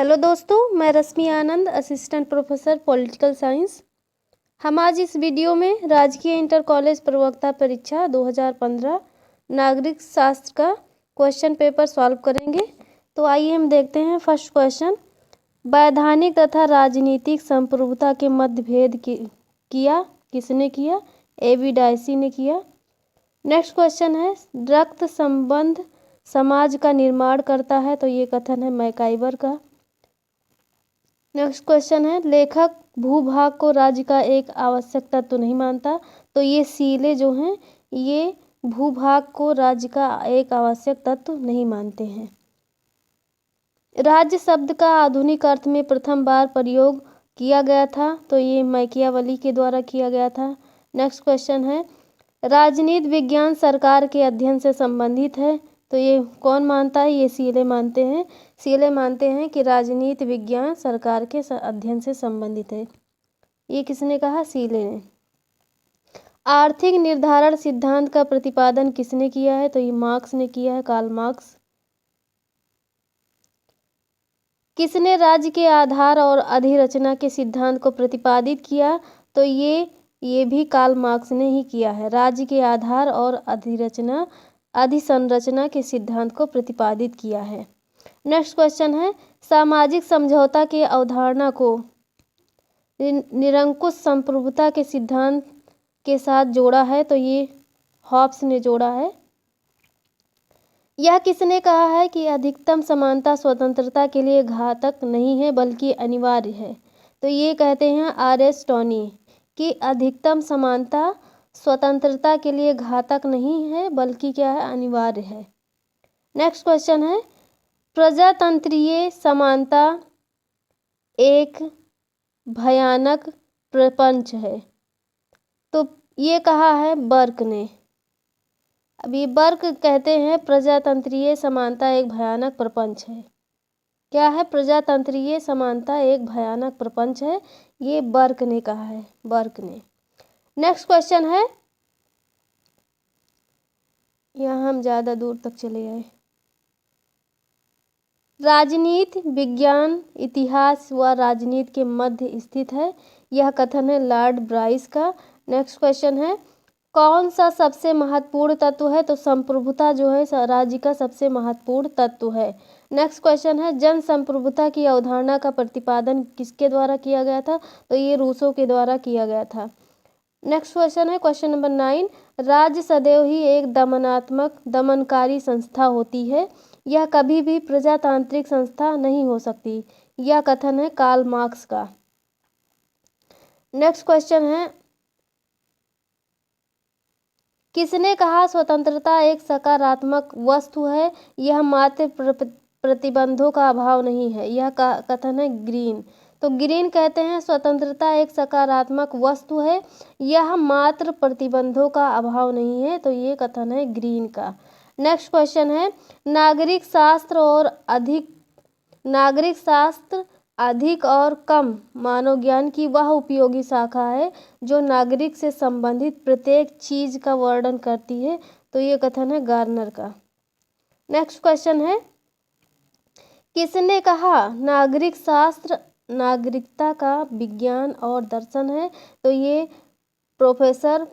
Hello दोस्तों, मैं रश्मि आनंद, assistant professor political science. हम आज इस वीडियो में राजकीय इंटर कॉलेज प्रवक्ता परीक्षा 2015 नागरिक शास्त्र का क्वेश्चन पेपर सॉल्व करेंगे। तो आइए हम देखते हैं। फर्स्ट क्वेश्चन, वैधानिक तथा राजनीतिक संप्रभुता के मध्य भेद किया किसने किया? एबी डायसी ने किया। नेक्स्ट क्वेश्चन है, रक्त संबंध समाज का निर्माण करता है, तो ये कथन है मैकाइवर का। नेक्स्ट क्वेश्चन है, लेखक भूभाग को राज्य का एक आवश्यक तत्व नहीं मानता, तो ये सीले जो हैं ये भूभाग को राज्य का एक आवश्यक तत्व नहीं मानते हैं। राज्य शब्द का आधुनिक अर्थ में प्रथम बार प्रयोग किया गया था, तो ये मैकियावली के द्वारा किया गया था। नेक्स्ट क्वेश्चन है, राजनीति विज्ञान सरकार के अध्ययन से संबंधित है, तो ये कौन मानता है? ये सीले मानते हैं। सीले मानते हैं कि राजनीति विज्ञान सरकार के अध्ययन से संबंधित है। ये किसने कहा? सीले ने। आर्थिक निर्धारण सिद्धांत का प्रतिपादन किसने किया है? तो ये मार्क्स ने किया है, कार्ल मार्क्स। किसने राज्य के आधार और अधिरचना के सिद्धांत को प्रतिपादित किया? तो ये भी कार्ल मार्क्स ने ही किया है। राज्य के आधार और अधिसंरचना के सिद्धांत को प्रतिपादित किया है। नेक्स्ट क्वेश्चन है, सामाजिक समझौता के अवधारणा को निरंकुश संप्रभुता के सिद्धांत के साथ जोड़ा है, तो ये हॉब्स ने जोड़ा है। यह किसने कहा है कि अधिकतम समानता स्वतंत्रता के लिए घातक नहीं है बल्कि अनिवार्य है? तो ये कहते हैं आर.एस. टोनी कि अधिकतम समानता स्वतंत्रता के लिए घातक नहीं है बल्कि क्या है? अनिवार्य है। नेक्स्ट क्वेश्चन है, प्रजातंत्रीय समानता एक भयानक प्रपंच है, तो ये कहा है बर्क ने। अब ये बर्क कहते हैं प्रजातंत्रीय समानता एक भयानक प्रपंच है। क्या है? प्रजातंत्रीय समानता एक भयानक प्रपंच है, ये बर्क ने कहा है, बर्क ने। नेक्स्ट क्वेश्चन है, यहाँ हम ज़्यादा दूर तक चले आए। राजनीति विज्ञान इतिहास व राजनीति के मध्य स्थित है, यह कथन है लॉर्ड ब्राइस का। नेक्स्ट क्वेश्चन है, कौन सा सबसे महत्वपूर्ण तत्व है? तो संप्रभुता जो है राज्य का सबसे महत्वपूर्ण तत्व है। नेक्स्ट क्वेश्चन है, जन संप्रभुता की अवधारणा का प्रतिपादन किसके द्वारा किया गया था? तो ये रूसो के द्वारा किया गया था। नेक्स्ट क्वेश्चन है, क्वेश्चन नंबर 9, राज्य सदैव ही एक दमनकारी संस्था होती है, यह कभी भी प्रजातांत्रिक संस्था नहीं हो सकती, यह कथन है कार्ल मार्क्स का। नेक्स्ट क्वेश्चन है, किसने कहा स्वतंत्रता एक सकारात्मक वस्तु है, यह मात्र प्रतिबंधों का अभाव नहीं है, यह कथन है ग्रीन। तो ग्रीन कहते हैं स्वतंत्रता एक सकारात्मक वस्तु है, यह मात्र प्रतिबंधों का अभाव नहीं है, तो ये कथन है ग्रीन का। नेक्स्ट क्वेश्चन है, नागरिक शास्त्र अधिक और कम मानव ज्ञान की वह उपयोगी शाखा है जो नागरिक से संबंधित प्रत्येक चीज का वर्णन करती है, तो ये कथन है गार्नर का। नेक्स्ट क्वेश्चन है, किसने कहा नागरिक शास्त्र नागरिकता का विज्ञान और दर्शन है? तो ये प्रोफेसर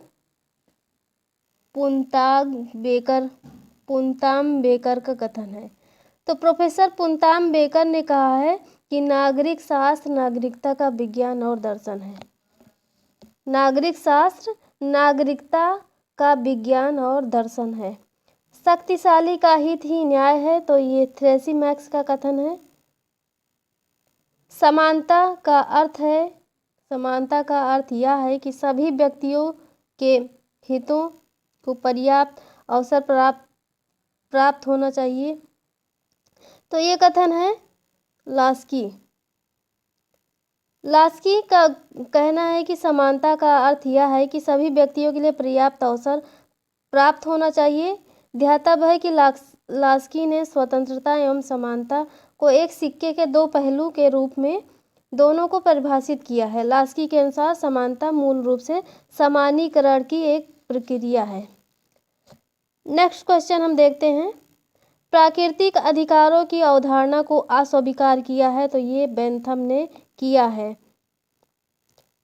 पुंताम बेकर का कथन है। तो प्रोफेसर पुंताम बेकर ने कहा है कि नागरिक शास्त्र नागरिकता का विज्ञान और दर्शन है। नागरिक शास्त्र नागरिकता का विज्ञान और दर्शन है। शक्तिशाली का हित ही न्याय है, तो ये थ्रेसी मैक्स का कथन है। समानता का अर्थ यह है कि सभी व्यक्तियों के हितों को पर्याप्त अवसर प्राप्त होना चाहिए, तो ये कथन है लास्की का कहना है कि समानता का अर्थ यह है कि सभी व्यक्तियों के लिए पर्याप्त अवसर प्राप्त होना चाहिए। ध्यातव्य है कि लास्की ने स्वतंत्रता एवं समानता को एक सिक्के के दो पहलू के रूप में दोनों को परिभाषित किया है। लास्की के अनुसार समानता मूल रूप से समानीकरण की एक प्रक्रिया है। नेक्स्ट क्वेश्चन हम देखते हैं, प्राकृतिक अधिकारों की अवधारणा को अस्वीकार किया है? तो ये बेंथम ने किया है।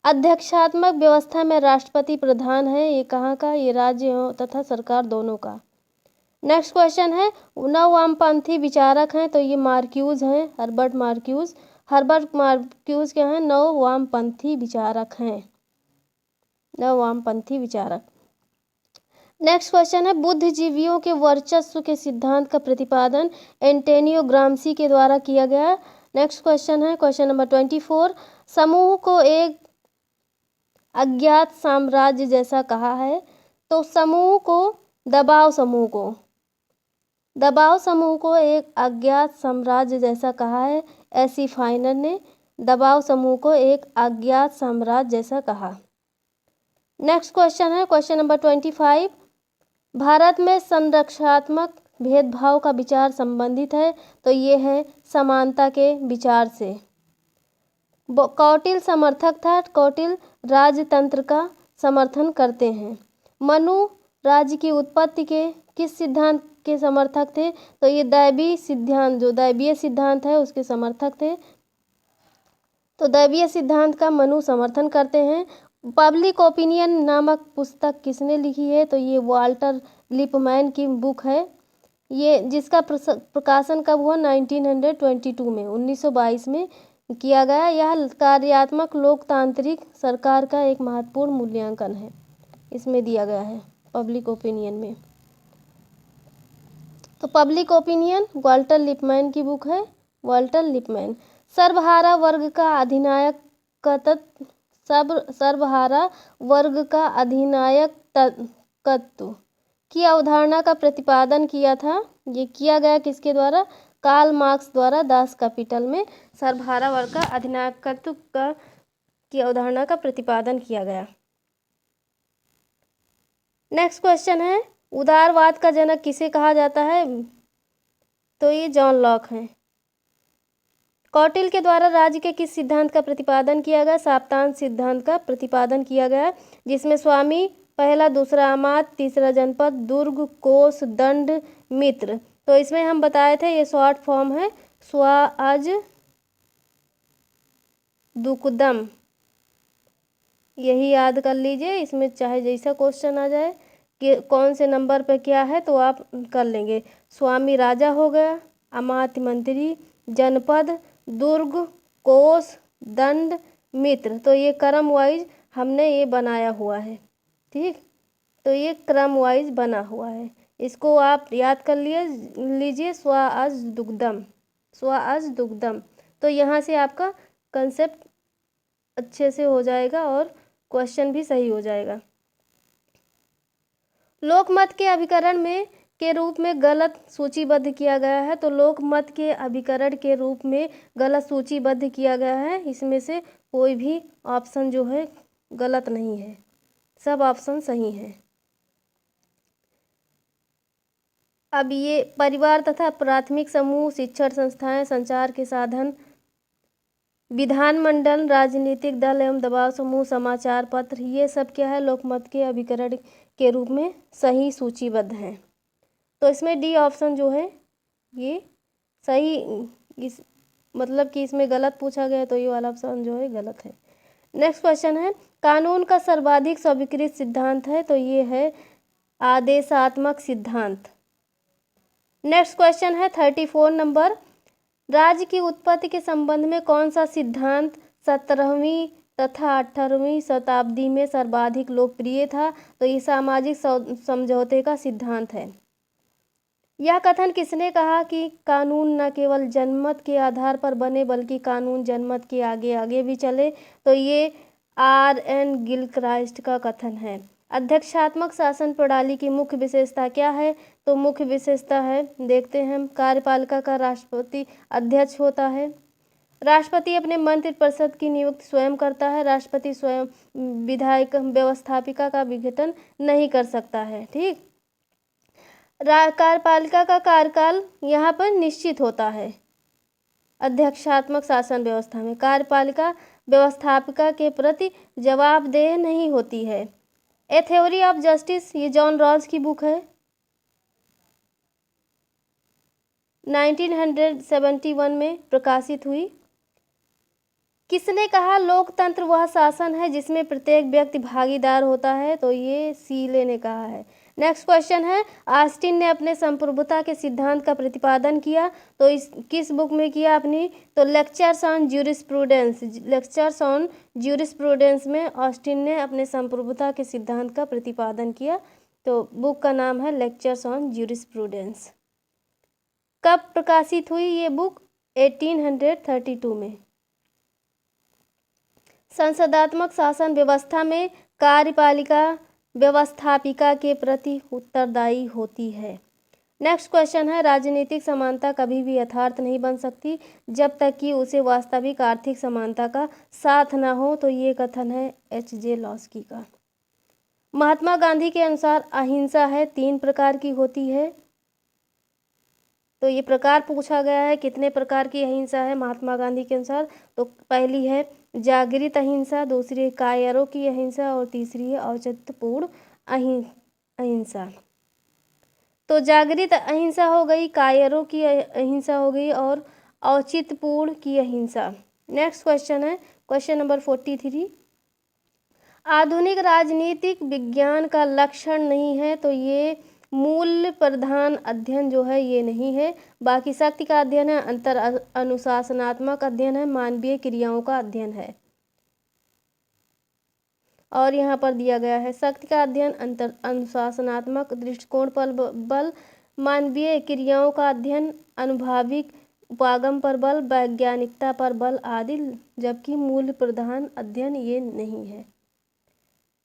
अध्यक्षात्मक व्यवस्था में राष्ट्रपति प्रधान है, ये कहाँ का? ये राज्य तथा सरकार दोनों का। नेक्स्ट क्वेश्चन है, नव वामपंथी विचारक हैं? तो ये मार्क्यूज हैं, हर्बर्ट मार्क्यूज। हर्बर्ट मार्क्यूज क्या हैं? नव वामपंथी विचारक हैं, नव वामपंथी विचारक। नेक्स्ट क्वेश्चन है, बुद्धिजीवियों के वर्चस्व के सिद्धांत का प्रतिपादन एंटोनियो ग्राम्सी के द्वारा किया गया। नेक्स्ट क्वेश्चन है, क्वेश्चन नंबर 24, समूह को एक अज्ञात साम्राज्य जैसा कहा है? तो समूह को, दबाव समूह को एक अज्ञात साम्राज्य जैसा कहा है, एसी फाइनर ने दबाव समूह को एक अज्ञात साम्राज्य जैसा कहा। नेक्स्ट क्वेश्चन है, क्वेश्चन नंबर 25, भारत में संरक्षणात्मक भेदभाव का विचार संबंधित है? तो ये है समानता के विचार से। कौटिल्य समर्थक था, कौटिल्य राजतंत्र का समर्थन करते हैं। मनु राज्य की उत्पत्ति के किस सिद्धांत के समर्थक थे? तो ये दैवीय सिद्धांत, जो दैवीय सिद्धांत है उसके समर्थक थे। तो दैवीय सिद्धांत का मनु समर्थन करते हैं। पब्लिक ओपिनियन नामक पुस्तक किसने लिखी है? तो ये वाल्टर लिपमैन की बुक है, ये जिसका प्रकाशन कब हुआ? 1922 में, 1922 में किया गया। यह कार्यात्मक लोकतांत्रिक सरकार का एक महत्वपूर्ण मूल्यांकन है, इसमें दिया गया है पब्लिक ओपिनियन में। तो पब्लिक ओपिनियन वाल्टर लिपमैन की बुक है, वाल्टर लिपमैन। सर्वहारा वर्ग का अधिनायकत्व की अवधारणा का प्रतिपादन किया था? ये किया गया किसके द्वारा? कार्ल मार्क्स द्वारा, दास कैपिटल में सर्वहारा वर्ग का अधिनायकत्व की अवधारणा का प्रतिपादन किया गया। नेक्स्ट क्वेश्चन है, उदारवाद का जनक किसे कहा जाता है? तो ये जॉन लॉक हैं। कौटिल्य के द्वारा राज्य के किस सिद्धांत का प्रतिपादन किया गया? साप्ताहिक सिद्धांत का प्रतिपादन किया गया, जिसमें स्वामी, पहला, दूसरा अमात्य, तीसरा जनपद, दुर्ग, कोष, दंड, मित्र। तो इसमें हम बताए थे ये शॉर्ट फॉर्म है स्वाअज दुकदम, यही याद कर लीजिए। इसमें चाहे जैसा क्वेश्चन आ जाए कि कौन से नंबर पे क्या है तो आप कर लेंगे। स्वामी राजा हो गया, अमात्य मंत्री, जनपद, दुर्ग, कोष, दंड, मित्र। तो ये क्रम वाइज हमने ये बनाया हुआ है, ठीक। तो ये क्रम वाइज बना हुआ है, इसको आप याद कर लीजिए। स्वाअज दुग्धम, स्वाअज दुग्धम। तो यहाँ से आपका कंसेप्ट अच्छे से हो जाएगा और क्वेश्चन भी सही हो जाएगा। लोकमत के अभिकरण में के रूप में गलत सूचीबद्ध किया गया है। तो लोकमत के अभिकरण के रूप में गलत सूचीबद्ध किया गया है, इसमें से कोई भी ऑप्शन जो है गलत नहीं है, सब ऑप्शन सही हैं। अब ये परिवार तथा प्राथमिक समूह, शिक्षण संस्थाएं, संचार के साधन, विधानमंडल, राजनीतिक दल एवं दबाव समूह, समाचार पत्र, ये सब क्या है? लोकमत के अभिकरण के रूप में सही सूचीबद्ध हैं। तो इसमें डी ऑप्शन जो है ये सही, इस मतलब कि इसमें गलत पूछा गया तो ये वाला ऑप्शन जो है गलत है। नेक्स्ट क्वेश्चन है, कानून का सर्वाधिक स्वीकृत सिद्धांत है? तो ये है आदेशात्मक सिद्धांत। नेक्स्ट क्वेश्चन है 34 नंबर, राज्य की उत्पत्ति के संबंध में कौन सा सिद्धांत 17वीं तथा 18वीं शताब्दी में सर्वाधिक लोकप्रिय था? तो ये सामाजिक समझौते का सिद्धांत है। यह कथन किसने कहा कि कानून न केवल जनमत के आधार पर बने बल्कि कानून जनमत के आगे आगे भी चले? तो ये R.N. गिलक्राइस्ट का कथन है। अध्यक्षात्मक शासन प्रणाली की मुख्य विशेषता क्या है? तो मुख्य विशेषता है, देखते हैं हम, कार्यपालिका का राष्ट्रपति अध्यक्ष होता है। राष्ट्रपति अपने मंत्रिपरिषद की नियुक्ति स्वयं करता है। राष्ट्रपति स्वयं विधायिका व्यवस्थापिका का विघटन नहीं कर सकता है, ठीक। कार्यपालिका का कार्यकाल यहाँ पर निश्चित होता है। अध्यक्षात्मक शासन व्यवस्था में कार्यपालिका व्यवस्थापिका के प्रति जवाबदेह नहीं होती है। ए थ्योरी ऑफ जस्टिस, ये जॉन रॉल्स की बुक है। 1971 में प्रकाशित हुई। किसने कहा लोकतंत्र वह शासन है जिसमें प्रत्येक व्यक्ति भागीदार होता है? तो ये सीले ने कहा है। नेक्स्ट क्वेश्चन है, ऑस्टिन ने अपने संप्रभुता के सिद्धांत का प्रतिपादन किया तो इस किस बुक में किया अपनी? तो lectures on jurisprudence, lectures on jurisprudence में ऑस्टिन ने अपने संप्रभुता के सिद्धांत का प्रतिपादन किया। तो बुक का नाम है लेक्चर्स ऑन ज्यूरिस्प्रूडेंस। कब प्रकाशित हुई ये बुक? 1832 में। संसदात्मक शासन व्यवस्था में कार्यपालिका व्यवस्थापिका के प्रति उत्तरदायी होती है। नेक्स्ट क्वेश्चन है, राजनीतिक समानता कभी भी यथार्थ नहीं बन सकती जब तक कि उसे वास्तविक आर्थिक समानता का साथ न हो। तो ये कथन है H.J. लॉस्की का। महात्मा गांधी के अनुसार अहिंसा है 3 प्रकार की होती है। तो ये प्रकार पूछा गया है, कितने प्रकार की अहिंसा है महात्मा गांधी के अनुसार? तो पहली है जागृत अहिंसा, दूसरी है कायरों की अहिंसा और तीसरी है औचित्यपूर्ण अहिंसा। तो जागृत अहिंसा हो गई, कायरों की अहिंसा हो गई और औचित्यपूर्ण की अहिंसा। नेक्स्ट क्वेश्चन है क्वेश्चन नंबर 43, आधुनिक राजनीतिक विज्ञान का लक्षण नहीं है। तो ये मूल्य प्रधान अध्ययन जो है ये नहीं है, बाकी शक्ति का अध्ययन है, अंतर अनुशासनात्मक अध्ययन है, मानवीय क्रियाओं का अध्ययन है। और यहाँ पर दिया गया है शक्ति का अध्ययन, अंतर अनुशासनात्मक दृष्टिकोण पर बल, मानवीय क्रियाओं का अध्ययन, अनुभाविक उपागम पर बल, वैज्ञानिकता पर बल आदि, जबकि मूल्य प्रधान अध्ययन ये नहीं है।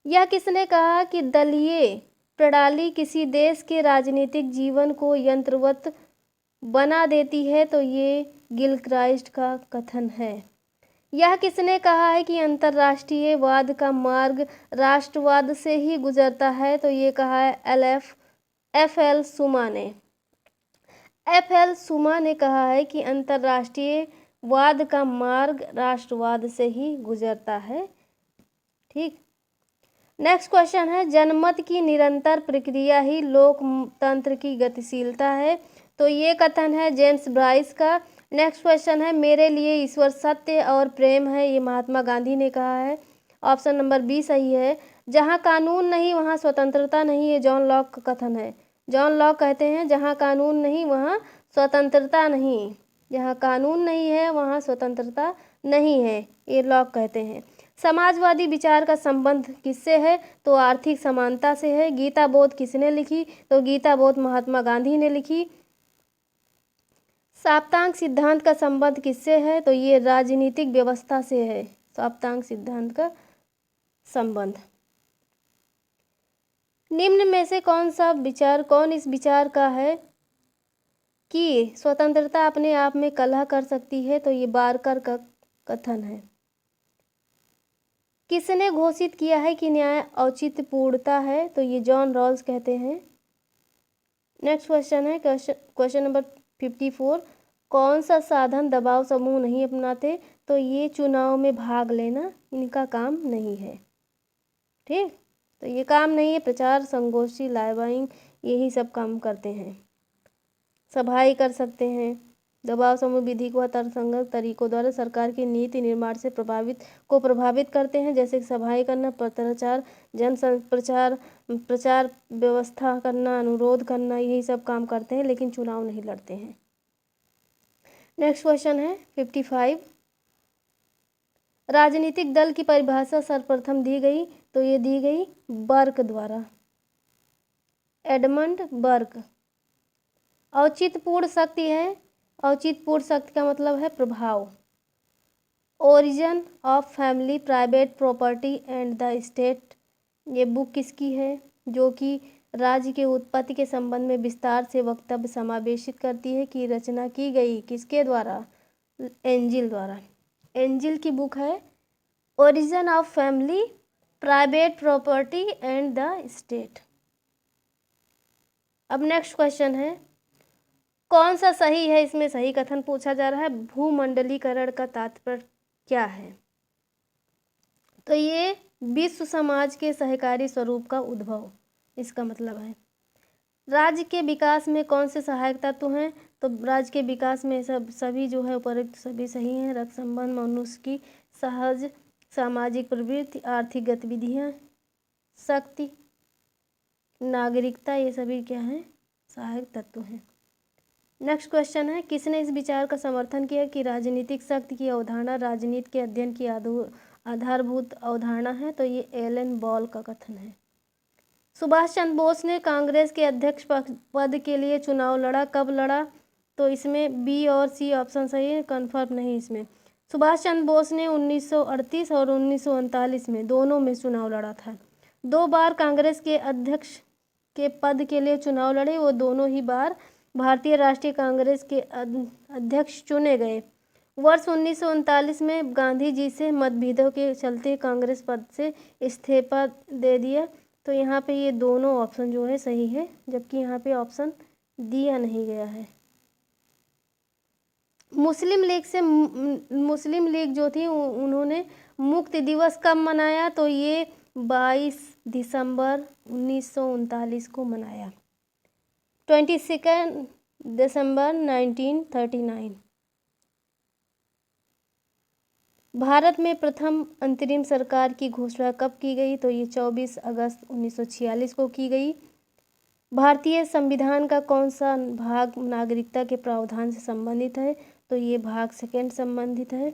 यह किसने कहा कि दलीय प्रणाली किसी देश के राजनीतिक जीवन को यंत्रवत बना देती है? तो ये गिलक्राइस्ट का कथन है। यह किसने कहा है कि अंतर्राष्ट्रीयवाद का मार्ग राष्ट्रवाद से ही गुजरता है? तो ये कहा है F.L. सुमा ने। F.L. सुमा ने कहा है कि अंतर्राष्ट्रीयवाद का मार्ग राष्ट्रवाद से ही गुजरता है। ठीक। नेक्स्ट क्वेश्चन है, जनमत की निरंतर प्रक्रिया ही लोकतंत्र की गतिशीलता है। तो ये कथन है जेम्स ब्राइस का। नेक्स्ट क्वेश्चन है, मेरे लिए ईश्वर सत्य और प्रेम है, ये महात्मा गांधी ने कहा है। ऑप्शन नंबर बी सही है। जहाँ कानून नहीं वहाँ स्वतंत्रता नहीं, ये जॉन लॉक का कथन है। जॉन लॉक कहते हैं जहाँ कानून नहीं वहाँ स्वतंत्रता नहीं, जहाँ कानून नहीं है वहाँ स्वतंत्रता नहीं है, ये लॉक कहते हैं। समाजवादी विचार का संबंध किससे है? तो आर्थिक समानता से है। गीता बोध किसने लिखी? तो गीता बोध महात्मा गांधी ने लिखी। साप्तांग सिद्धांत का संबंध किससे है? तो ये राजनीतिक व्यवस्था से है साप्तांग सिद्धांत का संबंध। निम्न में से कौन इस विचार का है कि स्वतंत्रता अपने आप में कलह कर सकती है? तो ये बारकर का कथन है। किसने घोषित किया है कि न्याय औचित्यपूर्णता है? तो ये जॉन रॉल्स कहते हैं। नेक्स्ट क्वेश्चन है क्वेश्चन नंबर 54, कौन सा साधन दबाव समूह नहीं अपनाते? तो ये चुनाव में भाग लेना इनका काम नहीं है। ठीक, तो ये काम नहीं है। प्रचार, संगोष्ठी, लॉबिंग यही सब काम करते हैं। सभाएं कर सकते हैं। दबाव समूह विधि को तर्कसंगत तरीकों द्वारा सरकार की नीति निर्माण से प्रभावित करते हैं, जैसे सभाएं करना, पत्राचार, प्रचार व्यवस्था करना, अनुरोध करना, यही सब काम करते हैं, लेकिन चुनाव नहीं लड़ते हैं। नेक्स्ट क्वेश्चन है 55, राजनीतिक दल की परिभाषा सर्वप्रथम दी गई? तो ये दी गई बर्क द्वारा, एडमंड बर्क। औचित्यपूर्ण शक्ति है, औचित्यपूर्ण शक्ति का मतलब है प्रभाव। Origin of family, private property and the state, ये बुक किसकी है? जो कि राज्य के उत्पत्ति के संबंध में विस्तार से वक्तव्य समावेशित करती है, कि रचना की गई किसके द्वारा? एंजिल द्वारा। एंजिल की बुक है origin of family, private property and the state. अब नेक्स्ट क्वेश्चन है, कौन सा सही है? इसमें सही कथन पूछा जा रहा है। भूमंडलीकरण का तात्पर्य क्या है? तो ये विश्व समाज के सहकारी स्वरूप का उद्भव, इसका मतलब है। राज्य के विकास में कौन से सहायक तत्व हैं? तो राज्य के विकास में सभी जो है उपरोक्त सभी सही हैं। रक्त संबंध, मनुष्य की सहज सामाजिक प्रवृत्ति, आर्थिक गतिविधियाँ, शक्ति, नागरिकता, ये सभी क्या हैं? सहायक तत्व हैं। नेक्स्ट क्वेश्चन है, किसने इस विचार का समर्थन किया कि राजनीतिक शक्ति की अवधारणा राजनीति के अध्ययन की आधारभूत अवधारणा है? तो ये एलन बॉल का कथन है। सुभाष चंद्र बोस ने कांग्रेस के अध्यक्ष पद के लिए चुनाव लड़ा, कब लड़ा? तो इसमें बी और सी ऑप्शन सही है, कन्फर्म नहीं इसमें। सुभाष चंद्र बोस ने 1938 और 1939 में दोनों में चुनाव लड़ा था। 2 बार कांग्रेस के अध्यक्ष के पद के लिए चुनाव लड़े, वो दोनों ही बार भारतीय राष्ट्रीय कांग्रेस के अध्यक्ष चुने गए। वर्ष 1939 में गांधी जी से मतभेदों के चलते कांग्रेस पद से इस्तीफा दे दिया। तो यहाँ पे ये दोनों ऑप्शन जो है सही है, जबकि यहाँ पे ऑप्शन दिया नहीं गया है। मुस्लिम लीग जो थी उन्होंने मुक्ति दिवस कब मनाया? तो ये 22 दिसंबर 1939 को मनाया। 22 दिसंबर 1939। भारत में प्रथम अंतरिम सरकार की घोषणा कब की गई? तो ये 24 अगस्त 1946 को की गई। भारतीय संविधान का कौन सा भाग नागरिकता के प्रावधान से संबंधित है? तो ये भाग 2 संबंधित है।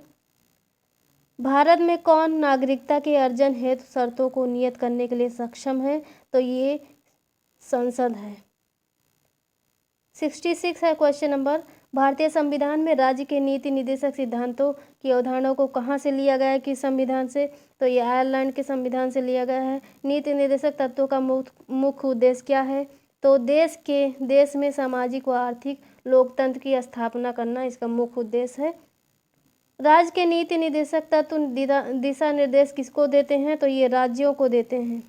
भारत में कौन नागरिकता के अर्जन हेतु शर्तों को नियत करने के लिए सक्षम है? तो ये संसद है। 66 है क्वेश्चन नंबर, भारतीय संविधान में राज्य के नीति निर्देशक सिद्धांतों की अवधारणा को कहाँ से लिया गया है, किस संविधान से? तो ये आयरलैंड के संविधान से लिया गया है। नीति निर्देशक तत्वों का मुख्य उद्देश्य क्या है? तो देश में सामाजिक व आर्थिक लोकतंत्र की स्थापना करना इसका मुख्य उद्देश्य है। राज्य के नीति निर्देशक तत्व दिशा निर्देश किसको देते हैं? तो ये राज्यों को देते हैं।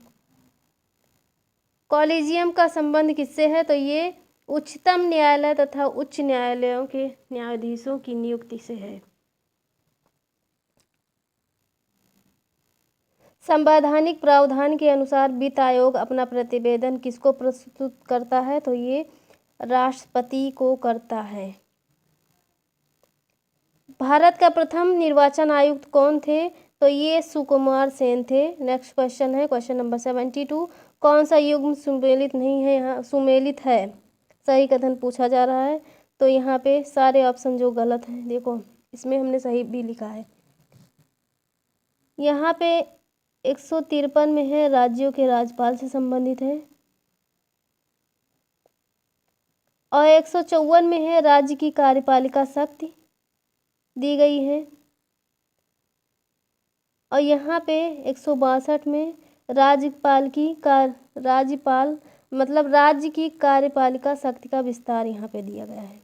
कॉलेजियम का संबंध किससे है? तो ये उच्चतम न्यायालय तथा उच्च न्यायालयों के न्यायाधीशों की नियुक्ति से है। संवैधानिक प्रावधान के अनुसार वित्त आयोग अपना प्रतिवेदन किसको प्रस्तुत करता है? तो ये राष्ट्रपति को करता है। भारत का प्रथम निर्वाचन आयुक्त कौन थे? तो ये सुकुमार सेन थे। नेक्स्ट क्वेश्चन है क्वेश्चन नंबर 72, कौन सा युग्म सुमेलित नहीं है? यहाँ सुमेलित है, सही कथन पूछा जा रहा है। तो यहाँ पे सारे ऑप्शन जो गलत हैं, देखो इसमें हमने सही भी लिखा है। यहाँ पे 153 में है राज्यों के राज्यपाल से संबंधित है, और 154 में है राज्य की कार्यपालिका शक्ति दी गई है, और यहाँ पे 162 में राज्यपाल मतलब राज्य की कार्यपालिका शक्ति का विस्तार यहाँ पे दिया गया है।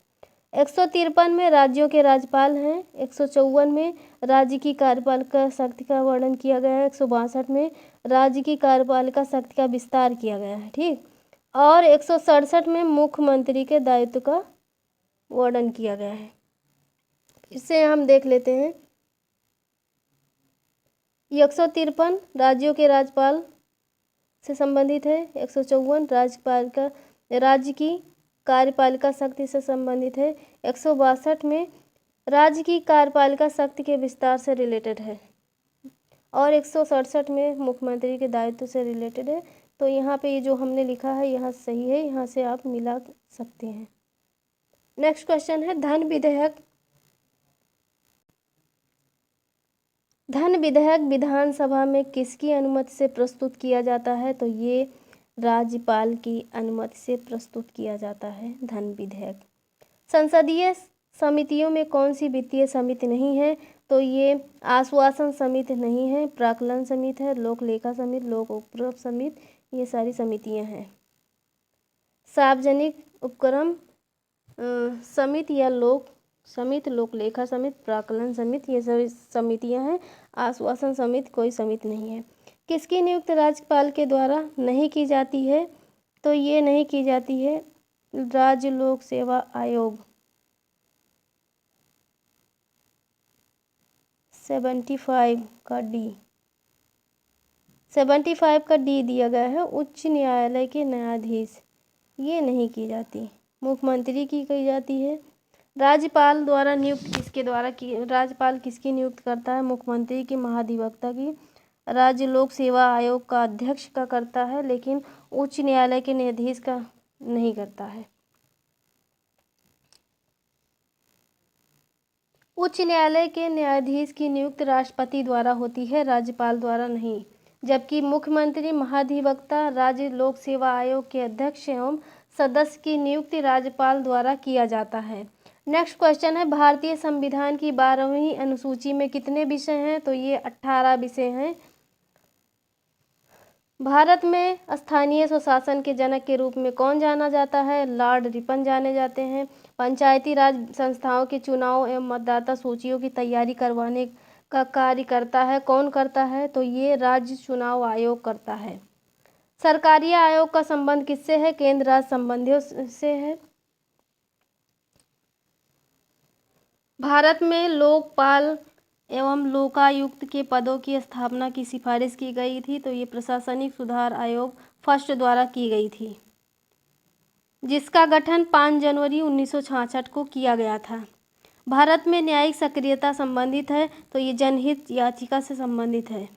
153 में राज्यों के राज्यपाल हैं, 154 में राज्य की कार्यपालिका शक्ति का वर्णन किया गया है, 162 में राज्य की कार्यपालिका शक्ति का विस्तार किया गया है, ठीक। और 167 में मुख्यमंत्री के दायित्व का वर्णन किया गया है। इसे हम देख लेते हैं। 153 राज्यों के राज्यपाल से संबंधित है, 154 राज्य की कार्यपालिका शक्ति से संबंधित है, 162 में राज्य की कार्यपालिका शक्ति के विस्तार से रिलेटेड है, और 167 में मुख्यमंत्री के दायित्व से रिलेटेड है। तो यहाँ पे ये जो हमने लिखा है यहाँ सही है, यहाँ से आप मिला सकते हैं। नेक्स्ट क्वेश्चन है, धन विधेयक विधानसभा में किसकी अनुमति से प्रस्तुत किया जाता है? तो ये राज्यपाल की अनुमति से प्रस्तुत किया जाता है धन विधेयक। संसदीय समितियों में कौन सी वित्तीय समिति नहीं है? तो ये आश्वासन समिति नहीं है, प्राक्कलन समिति है, लोक लेखा समिति, लोक उपक्रम समिति, ये सारी समितियां हैं। सार्वजनिक उपक्रम समिति या लोक समिति, लोक लेखा समिति, प्राक्कलन समिति, ये सभी समितियां हैं। आश्वासन समिति कोई समिति नहीं है। किसकी नियुक्ति राज्यपाल के द्वारा नहीं की जाती है? तो ये नहीं की जाती है राज्य लोक सेवा आयोग। 75 का डी दिया गया है, उच्च न्यायालय के न्यायाधीश, ये नहीं की जाती, मुख्यमंत्री की जाती है। राज्यपाल द्वारा नियुक्त किसके द्वारा की, राज्यपाल किसकी नियुक्त करता है? मुख्यमंत्री की, महाधिवक्ता की। राज्य लोक सेवा आयोग का अध्यक्ष का करता है, लेकिन उच्च न्यायालय के न्यायाधीश का नहीं करता है। उच्च न्यायालय के न्यायाधीश की नियुक्ति राष्ट्रपति द्वारा होती है, राज्यपाल द्वारा नहीं। जबकि मुख्यमंत्री, महाधिवक्ता, राज्य लोक सेवा आयोग के अध्यक्ष एवं सदस्य की नियुक्ति राज्यपाल द्वारा किया जाता है। नेक्स्ट क्वेश्चन है, भारतीय संविधान की 12वीं अनुसूची में कितने विषय हैं? तो ये 18 विषय हैं। भारत में स्थानीय स्वशासन के जनक के रूप में कौन जाना जाता है? लॉर्ड रिपन जाने जाते हैं। पंचायती राज संस्थाओं के चुनाव एवं मतदाता सूचियों की तैयारी करवाने का कार्य करता है, कौन करता है? तो ये राज्य चुनाव आयोग करता है। सरकारी आयोग का संबंध किससे है? केंद्र राज्य संबंधियों से है। भारत में लोकपाल एवं लोकायुक्त के पदों की स्थापना की सिफारिश की गई थी, तो ये प्रशासनिक सुधार आयोग फर्स्ट द्वारा की गई थी, जिसका गठन 5 जनवरी 1966 को किया गया था। भारत में न्यायिक सक्रियता संबंधित है, तो ये जनहित याचिका से संबंधित है।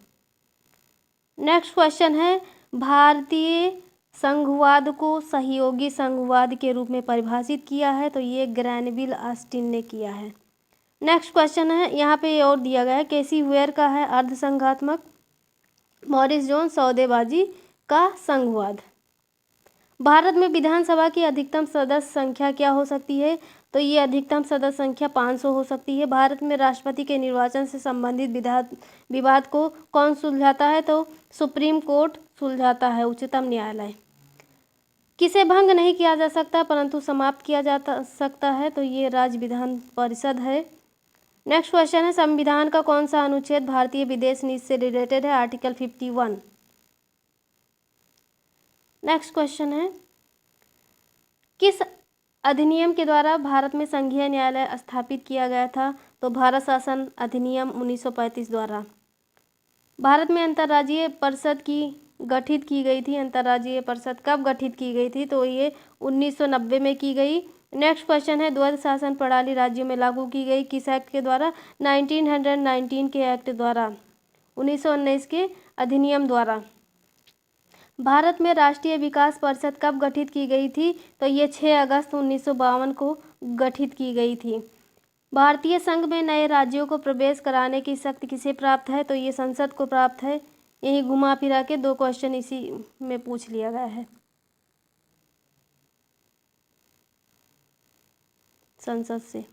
नेक्स्ट क्वेश्चन है, भारतीय संघवाद को सहयोगी संघवाद के रूप में परिभाषित किया है, तो ये ग्रैनविल ऑस्टिन ने किया है। नेक्स्ट क्वेश्चन है, यहाँ पे और दिया गया है, केसी वेयर का है अर्धसंघात्मक, मॉरिस जोन्स सौदेबाजी का संघवाद। भारत में विधानसभा की अधिकतम सदस्य संख्या क्या हो सकती है? तो ये अधिकतम सदस्य संख्या 500 हो सकती है। भारत में राष्ट्रपति के निर्वाचन से संबंधित विवाद को कौन सुलझाता है? तो सुप्रीम कोर्ट सुलझाता है, उच्चतम न्यायालय। किसे भंग नहीं किया जा सकता परंतु समाप्त किया जा सकता है? तो ये राज्य विधान परिषद है। नेक्स्ट क्वेश्चन है, संविधान का कौन सा अनुच्छेद भारतीय विदेश नीति से रिलेटेड है? आर्टिकल 51। नेक्स्ट क्वेश्चन है, किस अधिनियम के द्वारा भारत में संघीय न्यायालय स्थापित किया गया था? तो भारत शासन अधिनियम 1935 द्वारा। भारत में अंतर्राज्यीय परिषद की गठित की गई थी। अंतर्राज्यीय परिषद कब गठित की गई थी? तो ये 1990 में की गई। नेक्स्ट क्वेश्चन है, द्वैध शासन प्रणाली राज्यों में लागू की गई किस एक्ट के द्वारा? 1919 के एक्ट द्वारा, 1919 के अधिनियम द्वारा। भारत में राष्ट्रीय विकास परिषद कब गठित की गई थी? तो ये 6 अगस्त 1952 को गठित की गई थी। भारतीय संघ में नए राज्यों को प्रवेश कराने की शक्ति किसे प्राप्त है? तो ये संसद को प्राप्त है। यही घुमा फिरा के 2 क्वेश्चन इसी में पूछ लिया गया है। संसद से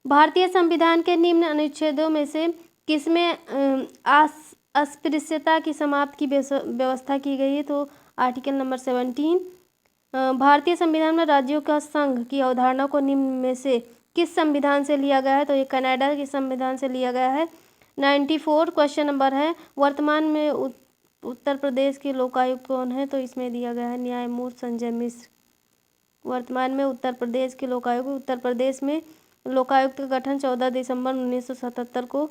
भारतीय संविधान के निम्न अनुच्छेदों में से किसमें अस्पृश्यता की समाप्ति की व्यवस्था की गई है? तो आर्टिकल नंबर 17। भारतीय संविधान में राज्यों का संघ की अवधारणा को निम्न में से किस संविधान से लिया गया है? तो ये कनाडा के संविधान से लिया गया है। 94 क्वेश्चन नंबर है, वर्तमान में उत्तर प्रदेश के लोकायुक्त कौन है? तो इसमें दिया गया है न्यायमूर्ति संजय मिश्र। वर्तमान में उत्तर प्रदेश के लोकायुक्त, उत्तर प्रदेश में लोकायुक्त का गठन 14 दिसंबर 1977 को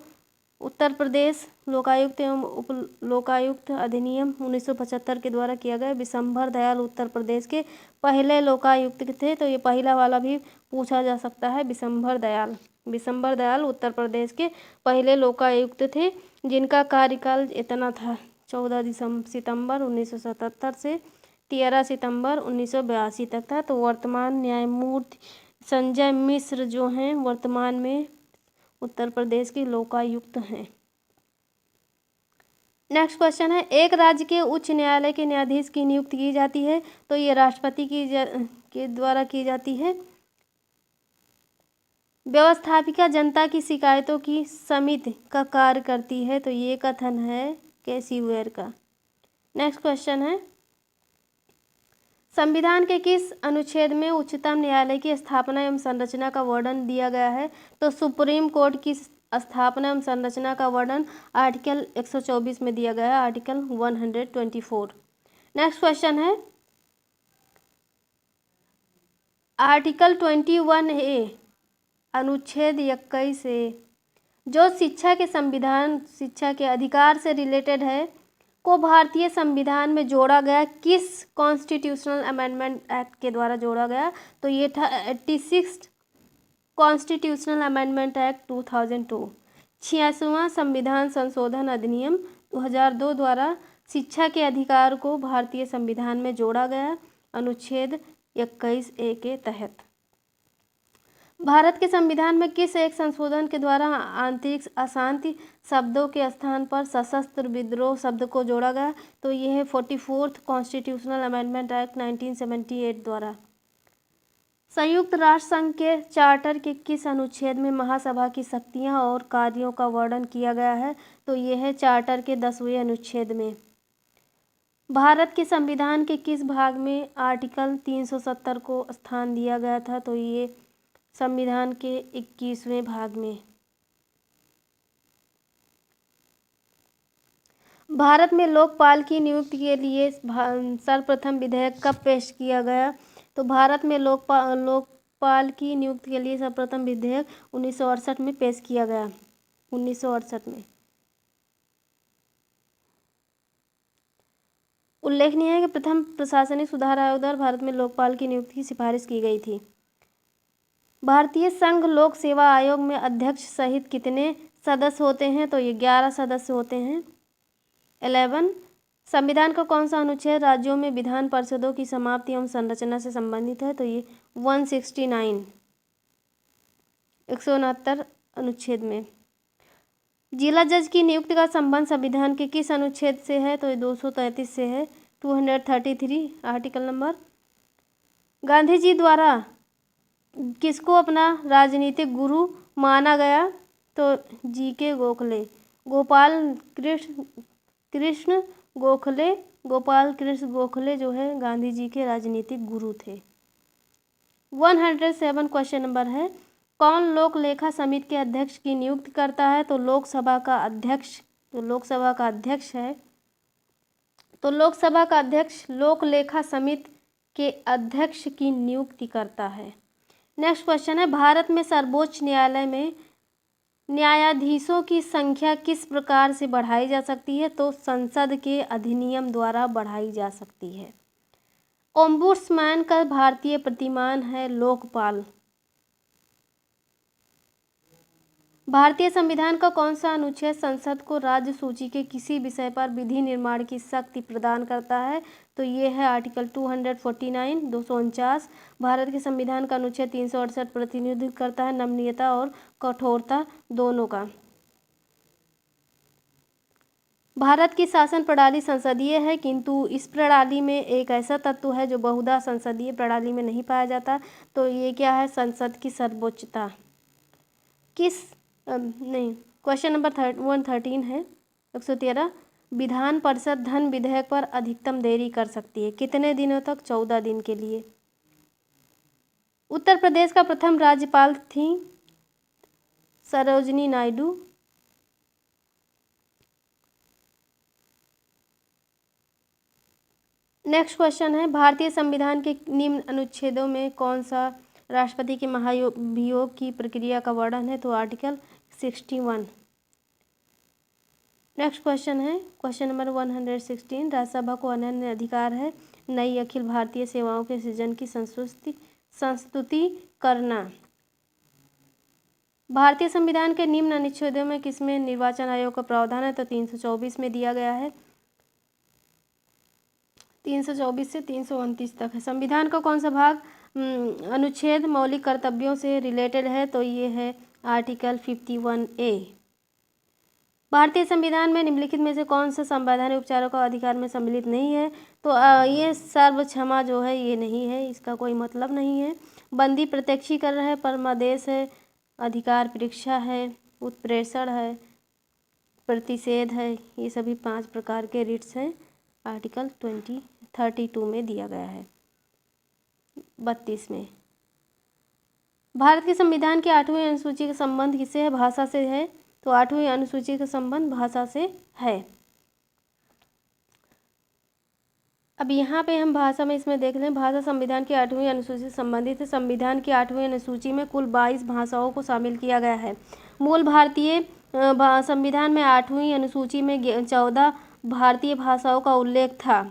उत्तर प्रदेश लोकायुक्त एवं उप लोकायुक्त अधिनियम 1975 के द्वारा किया गया। विशंभर दयाल उत्तर प्रदेश के पहले लोकायुक्त थे, तो ये पहला वाला भी पूछा जा सकता है। विशंभर दयाल उत्तर प्रदेश के पहले लोकायुक्त थे, जिनका कार्यकाल इतना था 14 सितंबर 1977 से 13 सितंबर 1982 तक था। तो वर्तमान न्यायमूर्ति संजय मिश्र जो हैं वर्तमान में उत्तर प्रदेश के लोकायुक्त हैं। नेक्स्ट क्वेश्चन है, एक राज्य के उच्च न्यायालय के न्यायाधीश की नियुक्ति की जाती है, तो ये राष्ट्रपति के द्वारा की जाती है। व्यवस्थापिका जनता की शिकायतों की समिति का कार्य करती है, तो ये कथन है केसी वेयर का। नेक्स्ट क्वेश्चन है, संविधान के किस अनुच्छेद में उच्चतम न्यायालय की स्थापना एवं संरचना का वर्णन दिया गया है? तो सुप्रीम कोर्ट की स्थापना एवं संरचना का वर्णन आर्टिकल 124 में दिया गया है, आर्टिकल 124। नेक्स्ट क्वेश्चन है, आर्टिकल 21A अनुच्छेद 21 से जो शिक्षा के अधिकार से रिलेटेड है, को भारतीय संविधान में जोड़ा गया किस कॉन्स्टिट्यूशनल अमेंडमेंट एक्ट के द्वारा जोड़ा गया? तो ये था 86 कॉन्स्टिट्यूशनल अमेंडमेंट एक्ट 2002। 86वां संविधान संशोधन अधिनियम 2002 द्वारा शिक्षा के अधिकार को भारतीय संविधान में जोड़ा गया अनुच्छेद 21A के तहत। भारत के संविधान में किस एक संशोधन के द्वारा आंतरिक अशांति शब्दों के स्थान पर सशस्त्र विद्रोह शब्द को जोड़ा गया? तो यह है 44th कॉन्स्टिट्यूशनल अमेंडमेंट एक्ट 1978 द्वारा। संयुक्त राष्ट्र संघ के चार्टर के किस अनुच्छेद में महासभा की शक्तियां और कार्यों का वर्णन किया गया है? तो यह है चार्टर के 10वें अनुच्छेद में। भारत के संविधान के किस भाग में आर्टिकल 370 को स्थान दिया गया था? तो ये संविधान के 21वें भाग में। भारत में लोकपाल की नियुक्ति के लिए सर्वप्रथम विधेयक कब पेश किया गया? तो भारत में लोकपाल की नियुक्ति के लिए सर्वप्रथम विधेयक 1968 में पेश किया गया। 1968 में। उल्लेखनीय है कि प्रथम प्रशासनिक सुधार आयोग द्वारा भारत में लोकपाल की नियुक्ति की सिफारिश की गई थी। भारतीय संघ लोक सेवा आयोग में अध्यक्ष सहित कितने सदस्य होते हैं? तो ये 11 सदस्य होते हैं। 11। संविधान का कौन सा अनुच्छेद राज्यों में विधान परिषदों की समाप्ति एवं संरचना से संबंधित है? तो ये 169 169 अनुच्छेद में। जिला जज की नियुक्ति का संबंध संविधान के किस अनुच्छेद से है? तो ये 233 से है। 233 आर्टिकल नंबर। गांधी जी द्वारा किसको अपना राजनीतिक गुरु माना गया? तो GK गोखले। गोपाल कृष्ण गोखले जो है गांधी जी के राजनीतिक गुरु थे। 107 क्वेश्चन नंबर है, कौन लोक लेखा समिति के अध्यक्ष की नियुक्ति करता है? तो लोकसभा का अध्यक्ष है। तो लोकसभा का अध्यक्ष लोक लेखा समिति के अध्यक्ष की नियुक्ति करता है। नेक्स्ट क्वेश्चन है, भारत में सर्वोच्च न्यायालय में न्यायाधीशों की संख्या किस प्रकार से बढ़ाई जा सकती है? तो संसद के अधिनियम द्वारा बढ़ाई जा सकती है। ओम्बुड्समैन का भारतीय प्रतिमान है लोकपाल। भारतीय संविधान का कौन सा अनुच्छेद संसद को राज्य सूची के किसी विषय पर विधि निर्माण की शक्ति प्रदान करता है? तो ये है आर्टिकल 249 249। भारत के संविधान का अनुच्छेद 368 प्रतिनिधित्व करता है नमनीयता और कठोरता दोनों का। भारत की शासन प्रणाली संसदीय है, किंतु इस प्रणाली में एक ऐसा तत्व है जो बहुधा संसदीय प्रणाली में नहीं पाया जाता। तो ये क्या है? संसद की सर्वोच्चता। क्वेश्चन नंबर 113 है 113। विधान परिषद धन विधेयक पर अधिकतम देरी कर सकती है कितने दिनों तक? 14 दिन के लिए। उत्तर प्रदेश का प्रथम राज्यपाल थी सरोजिनी नायडू। नेक्स्ट क्वेश्चन है, भारतीय संविधान के निम्न अनुच्छेदों में कौन सा राष्ट्रपति के महाभियोग की प्रक्रिया का वर्णन है? तो आर्टिकल 61। नेक्स्ट क्वेश्चन है क्वेश्चन नंबर 116। राज्यसभा को अनन्य अधिकार है नई अखिल भारतीय सेवाओं के सृजन की संस्तुति करना। भारतीय संविधान के निम्न अनुच्छेदों में किसमें निर्वाचन आयोग का प्रावधान है? तो 324 में दिया गया है। 324 से 329 तक है। संविधान का कौन सा भाग अनुच्छेद मौलिक कर्तव्यों से रिलेटेड है? तो ये है आर्टिकल 51A। भारतीय संविधान में निम्नलिखित में से कौन सा संवैधानिक उपचारों का अधिकार में सम्मिलित नहीं है? तो ये सर्व क्षमा जो है ये नहीं है, इसका कोई मतलब नहीं है। बंदी प्रत्यक्षीकरण है, परमादेश है, अधिकार परीक्षा है, उत्प्रेषण है, प्रतिषेध है, ये सभी 5 प्रकार के रिट्स हैं। आर्टिकल 32 में दिया गया है। 32 में। भारत के संविधान की 8वीं अनुसूची का संबंध किससे है? भाषा से है। तो 8वीं अनुसूची का संबंध भाषा से है। अब यहाँ पे हम भाषा में इसमें देख लें, भाषा संविधान की 8वीं अनुसूची से संबंधित है। संविधान की 8वीं अनुसूची में कुल 22 भाषाओं को शामिल किया गया है। मूल भारतीय संविधान में 8वीं अनुसूची में 14 भारतीय भाषाओं का उल्लेख था।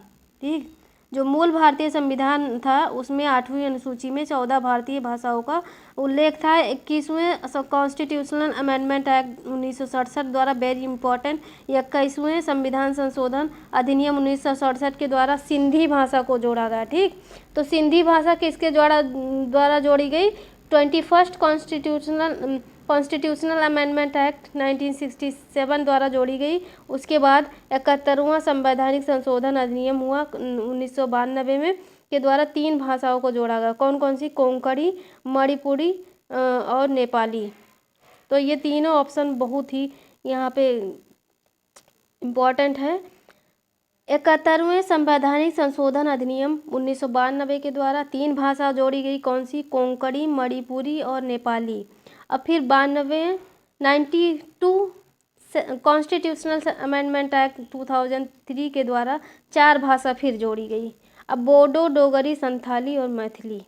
ठीक, जो मूल भारतीय संविधान था उसमें 8वीं अनुसूची में 14 भारतीय भाषाओं का उल्लेख था। 21वें कॉन्स्टिट्यूशनल अमेंडमेंट एक्ट 1967 द्वारा वेरी इंपॉर्टेंट 21वें संविधान संशोधन अधिनियम 1967 के द्वारा सिंधी भाषा को जोड़ा गया। ठीक, तो सिंधी भाषा किसके द्वारा जोड़ी गई? 21st कॉन्स्टिट्यूशनल अमेंडमेंट एक्ट 1967 द्वारा जोड़ी गई। उसके बाद 71वां संवैधानिक संशोधन अधिनियम हुआ 1992 में, के द्वारा 3 भाषाओं को जोड़ा गया। कौन कौन सी? कोंकणी, मणिपुरी और नेपाली। तो ये तीनों ऑप्शन बहुत ही यहाँ पे इम्पॉर्टेंट है। 71वें संवैधानिक संशोधन अधिनियम 1992 के द्वारा 3 भाषा जोड़ी गई। कौन सी? कोंकणी, मणिपुरी और नेपाली। अब फिर 92 कॉन्स्टिट्यूशनल अमेंडमेंट एक्ट 2003 के द्वारा 4 भाषा फिर जोड़ी गई। अब बोडो, डोगरी, संथाली और मैथिली।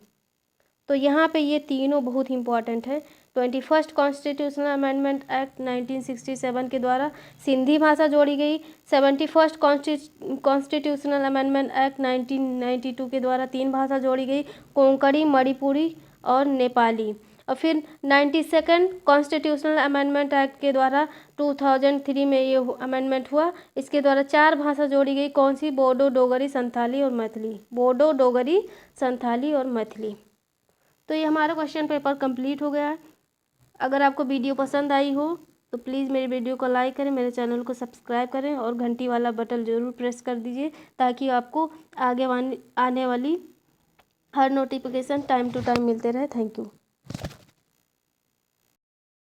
तो यहाँ पे ये तीनों बहुत इंपॉर्टेंट है। 21st कॉन्स्टिट्यूशनल अमेंडमेंट एक्ट 1967 के द्वारा सिंधी भाषा जोड़ी गई। 71st कॉन्स्टिट्यूशनल अमेंडमेंट एक्ट 1992 के द्वारा 3 भाषा जोड़ी गई, कोंकणी, मणिपुरी और नेपाली। और फिर 92nd कॉन्स्टिट्यूशनल अमेंडमेंट एक्ट के द्वारा 2003 में ये अमेंडमेंट हुआ। इसके द्वारा 4 भाषा जोड़ी गई। कौन सी? बोडो, डोगरी, संथाली और मैथिली। बोडो, डोगरी, संथाली और मैथिली। तो ये हमारा क्वेश्चन पेपर कंप्लीट हो गया है। अगर आपको वीडियो पसंद आई हो तो प्लीज़ मेरे वीडियो को लाइक करें, मेरे चैनल को सब्सक्राइब करें और घंटी वाला बटन ज़रूर प्रेस कर दीजिए, ताकि आपको आगे आने वाली हर नोटिफिकेशन टाइम टू टाइम मिलते रहे। Thank you.